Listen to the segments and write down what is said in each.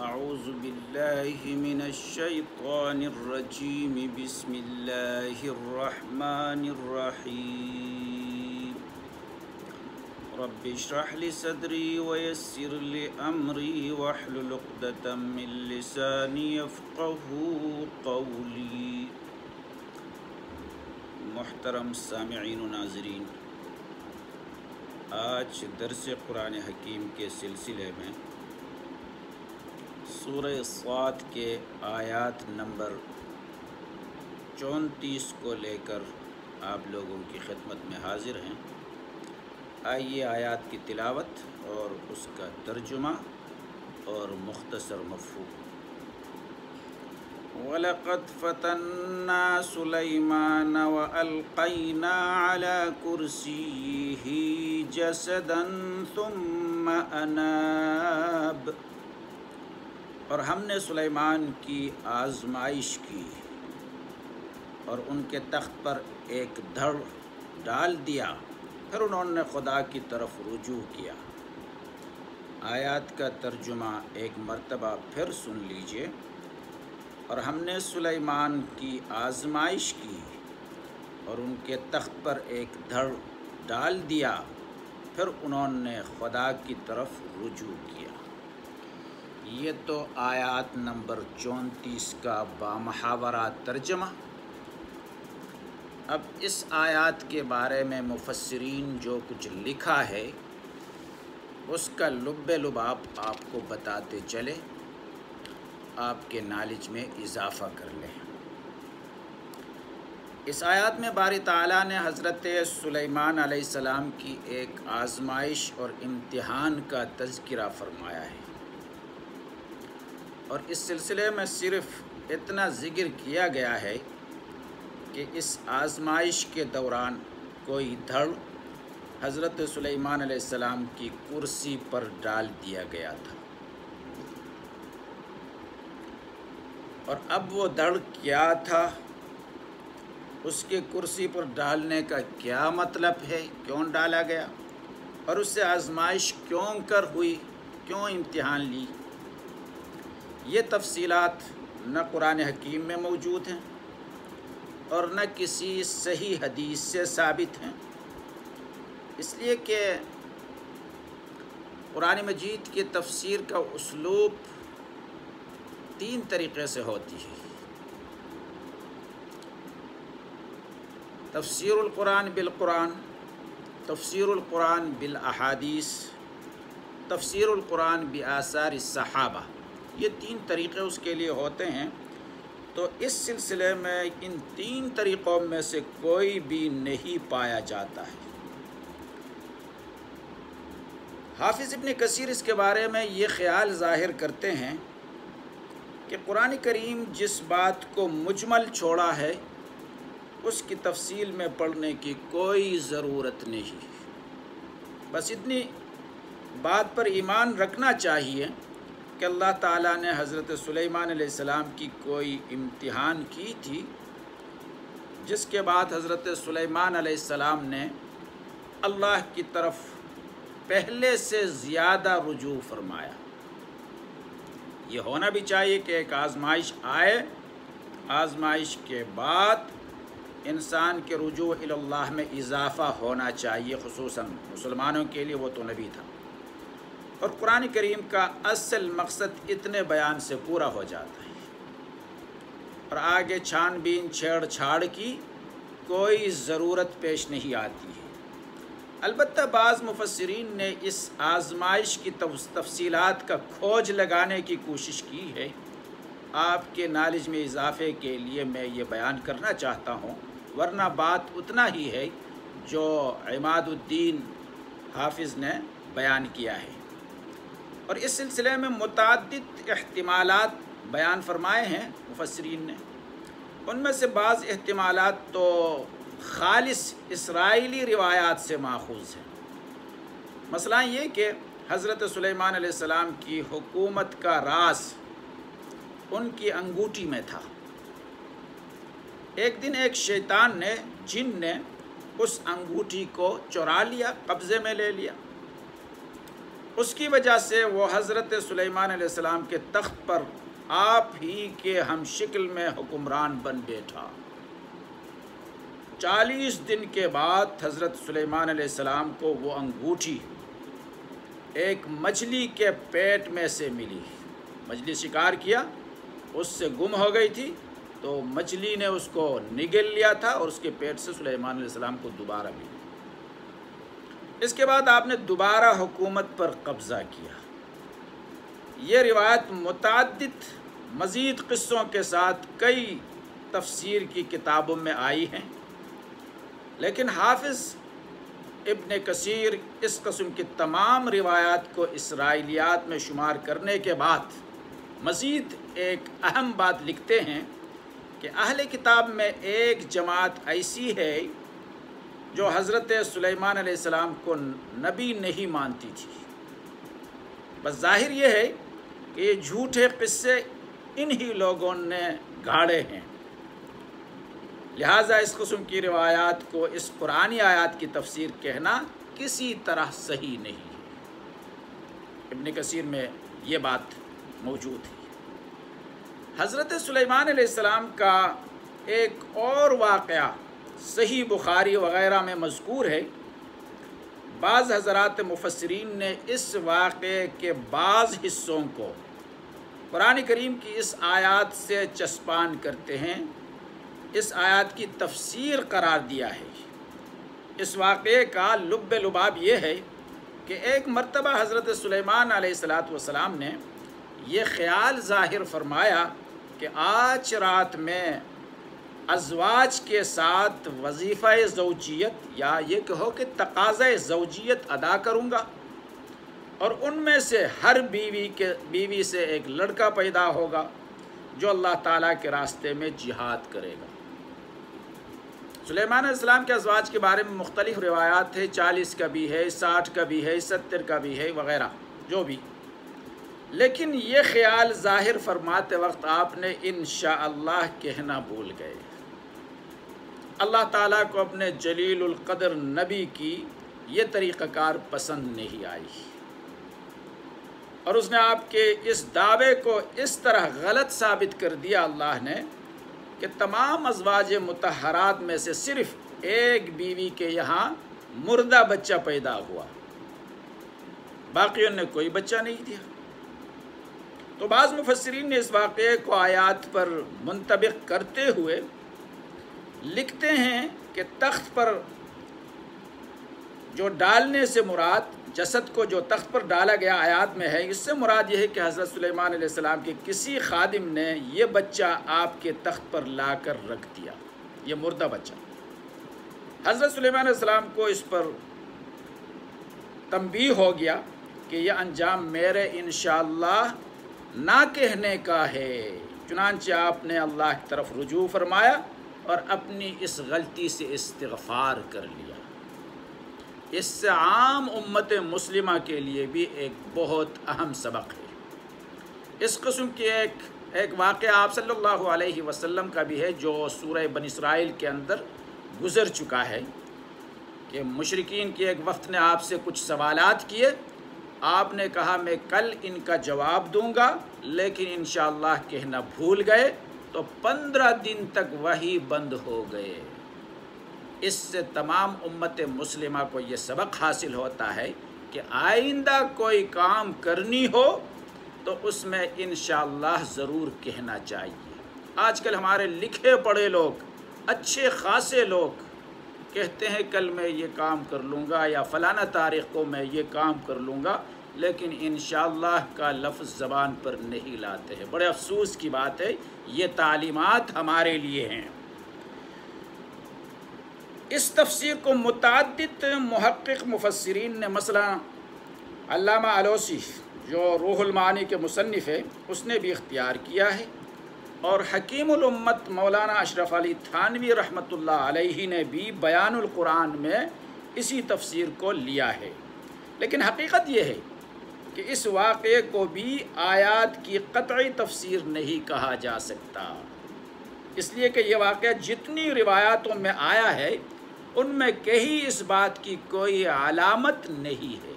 اعوذ باللہ من الشیطان الرجیم بسم اللہ الرحمن الرحیم رب اشرح لی صدری ویسر لی امری واحلل عقدۃ من لسانی یفقہوا قولی۔ محترم سامعین و ناظرین، آج درس قرآن حکیم کے سلسلے میں سورہ صاد کے آیات نمبر 34 کو لے کر آپ لوگوں کی خدمت میں حاضر ہیں۔ آئیے آیات کی تلاوت اور اس کا ترجمہ اور مختصر مفہوم۔ وَلَقَدْ فَتَنَّا سُلَيْمَانَ وَأَلْقَيْنَا عَلَى كُرْسِيِّهِ جَسَدًا ثُمَّ أَنَابَ، اور ہم نے سلیمان کی آزمائش کی اور ان کے تخت پر ایک دھڑ ڈال دیا، پھر انہوں نے خدا کی طرف رجوع کیا۔ آیات کا ترجمہ ایک مرتبہ پھر سن لیجئے۔ اور ہم نے سلیمان کی آزمائش کی اور ان کے تخت پر ایک دھڑ ڈال دیا، پھر انہوں نے خدا کی طرف رجوع کیا۔ یہ تو آیات نمبر 34 کا بامحاورہ ترجمہ۔ اب اس آیات کے بارے میں مفسرین جو کچھ لکھا ہے اس کا لب لباب آپ کو بتاتے چلے، آپ کے نالج میں اضافہ کر لیں۔ اس آیات میں باری تعالیٰ نے حضرت سلیمان علیہ السلام کی ایک آزمائش اور امتحان کا تذکرہ فرمایا ہے، اور اس سلسلے میں صرف اتنا ذکر کیا گیا ہے کہ اس آزمائش کے دوران کوئی دھڑ حضرت سلیمان علیہ السلام کی کرسی پر ڈال دیا گیا تھا، اور اب وہ دھڑ کیا تھا، اس کے کرسی پر ڈالنے کا کیا مطلب ہے، کیوں ڈالا گیا، اور اس سے آزمائش کیوں کر ہوئی، کیوں امتحان لی، یہ تفصیلات نہ قرآن حکیم میں موجود ہیں اور نہ کسی صحیح حدیث سے ثابت ہیں، اس لیے کہ قرآن مجید کی تفسیر کا اسلوب 3 طریقے سے ہوتی ہے۔ تفسیر القرآن بالقرآن، تفسیر القرآن بالاحادیث، تفسیر القرآن بآثار الصحابہ، یہ 3 طریقے اس کے لیے ہوتے ہیں۔ تو اس سلسلے میں ان 3 طریقوں میں سے کوئی بھی نہیں پایا جاتا ہے۔ حافظ ابن کثیر اس کے بارے میں یہ خیال ظاہر کرتے ہیں کہ قرآن کریم جس بات کو مجمل چھوڑا ہے اس کی تفصیل میں پڑھنے کی کوئی ضرورت نہیں، بس اتنی بات پر ایمان رکھنا چاہیے کہ اللہ تعالیٰ نے حضرت سلیمان علیہ السلام کی کوئی امتحان کی تھی، جس کے بعد حضرت سلیمان علیہ السلام نے اللہ کی طرف پہلے سے زیادہ رجوع فرمایا۔ یہ ہونا بھی چاہیے کہ ایک آزمائش آئے، آزمائش کے بعد انسان کے رجوع الی اللہ میں اضافہ ہونا چاہیے، خصوصاً مسلمانوں کے لیے وہ تو نبی تھا، اور قرآن کریم کا اصل مقصد اتنے بیان سے پورا ہو جاتا ہے، اور آگے چھان بین چھیڑ چھاڑ کی کوئی ضرورت پیش نہیں آتی ہے۔ البتہ بعض مفسرین نے اس آزمائش کی تفصیلات کا کھوج لگانے کی کوشش کی ہے۔ آپ کے نالج میں اضافے کے لیے میں یہ بیان کرنا چاہتا ہوں، ورنہ بات اتنا ہی ہے جو عماد الدین حافظ نے بیان کیا ہے۔ اور اس سلسلے میں متعدد احتمالات بیان فرمائے ہیں مفسرین نے، ان میں سے بعض احتمالات تو خالص اسرائیلی روایات سے ماخوذ ہیں۔ مثلا یہ کہ حضرت سلیمان علیہ السلام کی حکومت کا راز ان کی انگوٹھی میں تھا۔ ایک دن ایک شیطان نے، جن نے اس انگوٹھی کو چرا لیا، قبضے میں لے لیا، اس کی وجہ سے وہ حضرت سلیمان علیہ السلام کے تخت پر آپ ہی کے ہم شکل میں حکمران بن بیٹھا۔ 40 دن کے بعد حضرت سلیمان علیہ السلام کو وہ انگوٹھی ایک مچھلی کے پیٹ میں سے ملی۔ مچھلی شکار کیا، اس سے گم ہو گئی تھی، تو مچھلی نے اس کو نگل لیا تھا اور اس کے پیٹ سے سلیمان علیہ السلام کو دوبارہ ملی۔ اس کے بعد آپ نے دوبارہ حکومت پر قبضہ کیا۔ یہ روایت متعدد مزید قصوں کے ساتھ کئی تفسیر کی کتابوں میں آئی ہیں، لیکن حافظ ابن کثیر اس قسم کی تمام روایات کو اسرائیلیات میں شمار کرنے کے بعد مزید ایک اہم بات لکھتے ہیں کہ اہل کتاب میں ایک جماعت ایسی ہے جو حضرت سلیمان علیہ السلام کو نبی نہیں مانتی تھی۔ بس ظاہر یہ ہے کہ یہ جھوٹے قصے انہی لوگوں نے گھاڑے ہیں، لہٰذا اس قسم کی روایات کو اس قرآنی آیات کی تفسیر کہنا کسی طرح صحیح نہیں ہے۔ ابن کثیر میں یہ بات موجود ہے۔ حضرت سلیمان علیہ السلام کا ایک اور واقعہ صحیح بخاری وغیرہ میں مذکور ہے۔ بعض حضرات مفسرین نے اس واقعے کے بعض حصوں کو قرآن کریم کی اس آیات سے چسپان کرتے ہیں، اس آیات کی تفسیر قرار دیا ہے۔ اس واقعے کا لب لباب یہ ہے کہ ایک مرتبہ حضرت سلیمان علیہ السلام نے یہ خیال ظاہر فرمایا کہ آج رات میں ازواج کے ساتھ وظیفہ زوجیت یا یہ کہو کہ تقاضۂ زوجیت ادا کروں گا، اور ان میں سے ہر بیوی سے ایک لڑکا پیدا ہوگا جو اللہ تعالیٰ کے راستے میں جہاد کرے گا۔ سلیمان علیہ السلام کے ازواج کے بارے میں مختلف روایات ہے، 40 کا بھی ہے، 60 کا بھی ہے، 70 کا بھی ہے وغیرہ جو بھی، لیکن یہ خیال ظاہر فرماتے وقت آپ نے انشاءاللہ کہنا بھول گئے۔ اللہ تعالیٰ کو اپنے جلیل القدر نبی کی یہ طریقہ کار پسند نہیں آئی، اور اس نے آپ کے اس دعوے کو اس طرح غلط ثابت کر دیا اللہ نے کہ تمام ازواج مطہرات میں سے صرف ایک بیوی کے یہاں مردہ بچہ پیدا ہوا، باقیوں نے کوئی بچہ نہیں دیا۔ تو بعض مفسرین نے اس واقعے کو آیات پر منطبق کرتے ہوئے لکھتے ہیں کہ تخت پر جو ڈالنے سے مراد، جسد کو جو تخت پر ڈالا گیا آیات میں ہے، اس سے مراد یہ ہے کہ حضرت سلیمان علیہ السلام کے کسی خادم نے یہ بچہ آپ کے تخت پر لا کر رکھ دیا، یہ مردہ بچہ۔ حضرت سلیمان علیہ السلام کو اس پر تنبیہ ہو گیا کہ یہ انجام میرے انشاءاللہ نہ کہنے کا ہے، چنانچہ آپ نے اللہ کی طرف رجوع فرمایا اور اپنی اس غلطی سے استغفار کر لیا۔ اس سے عام امت مسلمہ کے لیے بھی ایک بہت اہم سبق ہے۔ اس قسم کی ایک واقعہ آپ صلی اللہ علیہ وسلم کا بھی ہے جو سورہ بنی اسرائیل کے اندر گزر چکا ہے کہ مشرکین کی ایک وفد نے آپ سے کچھ سوالات کیے، آپ نے کہا میں کل ان کا جواب دوں گا، لیکن انشاءاللہ کہنا بھول گئے، تو 15 دن تک وحی بند ہو گئے۔ اس سے تمام امت مسلمہ کو یہ سبق حاصل ہوتا ہے کہ آئندہ کوئی کام کرنی ہو تو اس میں انشاءاللہ ضرور کہنا چاہیے۔ آج کل ہمارے لکھے پڑھے لوگ، اچھے خاصے لوگ کہتے ہیں کل میں یہ کام کر لوں گا یا فلانا تاریخ کو میں یہ کام کر لوں گا، لیکن انشاءاللہ کا لفظ زبان پر نہیں لاتے ہیں۔ بڑے افسوس کی بات ہے، یہ تعلیمات ہمارے لیے ہیں۔ اس تفسیر کو متعدد محقق مفسرین نے، مثلا علامہ علوسی جو روح المعانی کے مصنف ہے، اس نے بھی اختیار کیا ہے، اور حکیم الامت مولانا اشرف علی تھانوی رحمۃ اللہ علیہ نے بھی بیان القرآن میں اسی تفسیر کو لیا ہے۔ لیکن حقیقت یہ ہے کہ اس واقعے کو بھی آیات کی قطعی تفسیر نہیں کہا جا سکتا، اس لیے کہ یہ واقعہ جتنی روایاتوں میں آیا ہے ان میں کہیں اس بات کی کوئی علامت نہیں ہے۔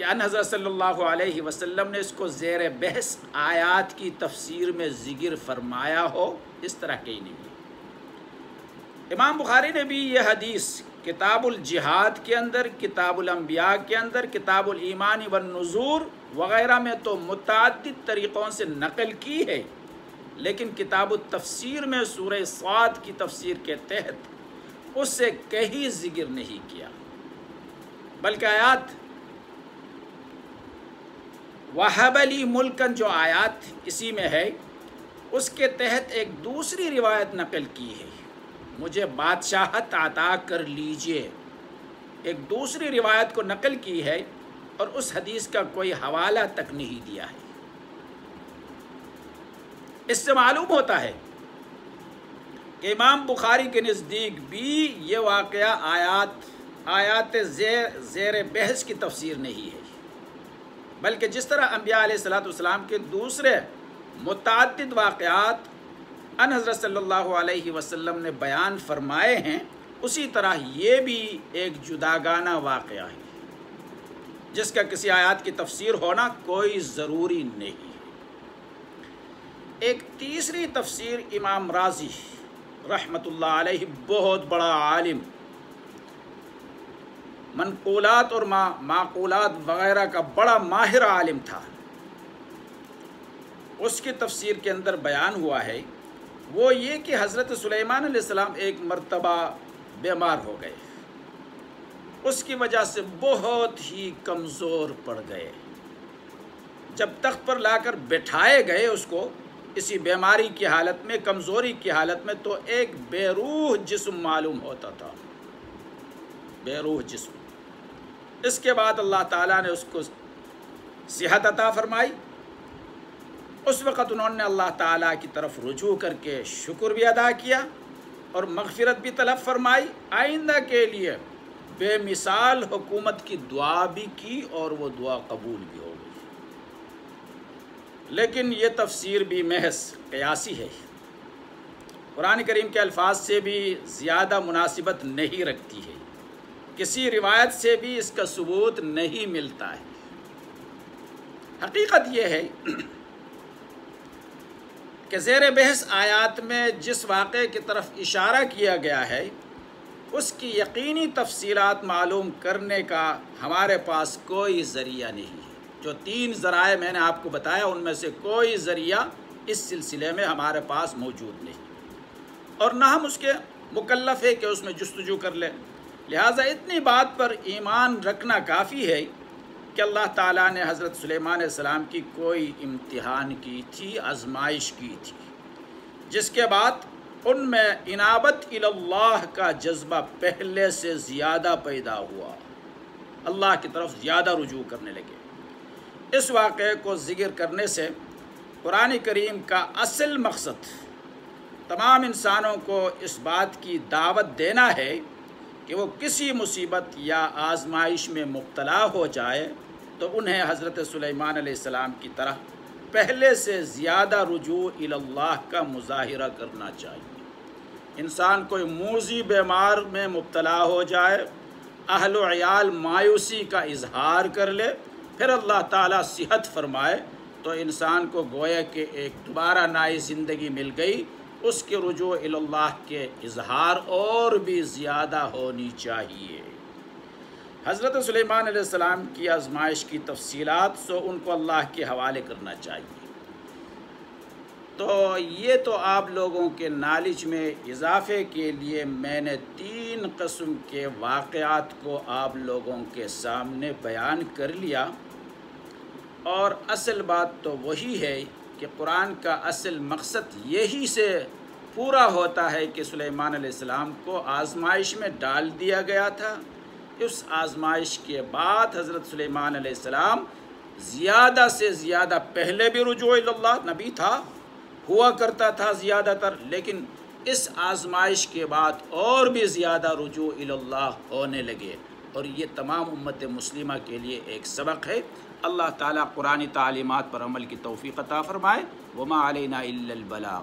کہ ان حضرت صلی اللہ علیہ وسلم نے اس کو زیر بحث آیات کی تفسیر میں ذکر فرمایا ہو، اس طرح کہیں نہیں ہے۔ امام بخاری نے بھی یہ حدیث کتاب الجہاد کے اندر، کتاب الانبیاء کے اندر، کتاب الایمان والنذور وغیرہ میں تو متعدد طریقوں سے نقل کی ہے، لیکن کتاب التفسیر میں سورہ صاد کی تفسیر کے تحت اس سے کہیں ذکر نہیں کیا، بلکہ آیات وَهَبَ لِي مُلْكًا جو آیات اسی میں ہے، اس کے تحت ایک دوسری روایت نقل کی ہے، مجھے بادشاہت عطا کر لیجئے، ایک دوسری روایت کو نقل کی ہے اور اس حدیث کا کوئی حوالہ تک نہیں دیا ہے۔ اس سے معلوم ہوتا ہے کہ امام بخاری کے نزدیک بھی یہ واقعہ آیات زیر بحث کی تفسیر نہیں ہے، بلکہ جس طرح انبیاء علیہ السلام کے دوسرے متعدد واقعات ان حضرت صلی اللہ علیہ وسلم نے بیان فرمائے ہیں، اسی طرح یہ بھی ایک جداگانہ واقعہ ہے جس کا کسی آیات کی تفسیر ہونا کوئی ضروری نہیں ہے۔ ایک تیسری تفسیر امام رازی رحمۃ اللہ علیہ، بہت بڑا عالم، منقولات اور معقولات وغیرہ کا بڑا ماہر عالم تھا، اس کی تفسیر کے اندر بیان ہوا ہے وہ یہ کہ حضرت سلیمان علیہ السلام ایک مرتبہ بیمار ہو گئے، اس کی وجہ سے بہت ہی کمزور پڑ گئے، جب تخت پر لا کر بٹھائے گئے اس کو اسی بیماری کی حالت میں، کمزوری کی حالت میں، تو ایک بے روح جسم معلوم ہوتا تھا، بے روح جسم۔ اس کے بعد اللہ تعالیٰ نے اس کو صحت عطا فرمائی، اس وقت انہوں نے اللہ تعالیٰ کی طرف رجوع کر کے شکر بھی ادا کیا اور مغفرت بھی طلب فرمائی، آئندہ کے لیے بے مثال حکومت کی دعا بھی کی اور وہ دعا قبول بھی ہو گئی۔ لیکن یہ تفسیر بھی محض قیاسی ہے، قرآن کریم کے الفاظ سے بھی زیادہ مناسبت نہیں رکھتی ہے، کسی روایت سے بھی اس کا ثبوت نہیں ملتا ہے۔ حقیقت یہ ہے کہ زیر بحث آیات میں جس واقعے کی طرف اشارہ کیا گیا ہے اس کی یقینی تفصیلات معلوم کرنے کا ہمارے پاس کوئی ذریعہ نہیں ہے۔ جو 3 ذرائع میں نے آپ کو بتایا ان میں سے کوئی ذریعہ اس سلسلے میں ہمارے پاس موجود نہیں، اور نہ ہم اس کے مکلف ہے کہ اس میں جستجو کر لیں۔ لہٰذا اتنی بات پر ایمان رکھنا کافی ہے کہ اللہ تعالیٰ نے حضرت سلیمان علیہ السلام کی کوئی امتحان کی تھی، آزمائش کی تھی، جس کے بعد ان میں انابت اللہ کا جذبہ پہلے سے زیادہ پیدا ہوا، اللہ کی طرف زیادہ رجوع کرنے لگے۔ اس واقعے کو ذکر کرنے سے قرآن کریم کا اصل مقصد تمام انسانوں کو اس بات کی دعوت دینا ہے کہ وہ کسی مصیبت یا آزمائش میں مبتلا ہو جائے تو انہیں حضرت سلیمان علیہ السلام کی طرح پہلے سے زیادہ رجوع اللہ کا مظاہرہ کرنا چاہیے۔ انسان کوئی موذی بیمار میں مبتلا ہو جائے، اہل و عیال مایوسی کا اظہار کر لے، پھر اللہ تعالیٰ صحت فرمائے تو انسان کو گویا کہ ایک دوبارہ نئی زندگی مل گئی، اس کے رجوع اللہ کے اظہار اور بھی زیادہ ہونی چاہیے۔ حضرت سلیمان علیہ السلام کی آزمائش کی تفصیلات سو ان کو اللہ کے حوالے کرنا چاہیے۔ تو یہ تو آپ لوگوں کے نالج میں اضافے کے لیے میں نے 3 قسم کے واقعات کو آپ لوگوں کے سامنے بیان کر لیا، اور اصل بات تو وہی ہے کہ قرآن کا اصل مقصد یہی سے پورا ہوتا ہے کہ سلیمان علیہ السلام کو آزمائش میں ڈال دیا گیا تھا۔ اس آزمائش کے بعد حضرت سلیمان علیہ السلام زیادہ سے زیادہ، پہلے بھی رجوع اللہ نبی تھا، ہوا کرتا تھا زیادہ تر، لیکن اس آزمائش کے بعد اور بھی زیادہ رجوع اللہ ہونے لگے، اور یہ تمام امت مسلمہ کے لیے ایک سبق ہے۔ اللہ تعالیٰ قرآنی تعلیمات پر عمل کی توفیق عطا فرمائے۔ وما علینا الا البلاغ۔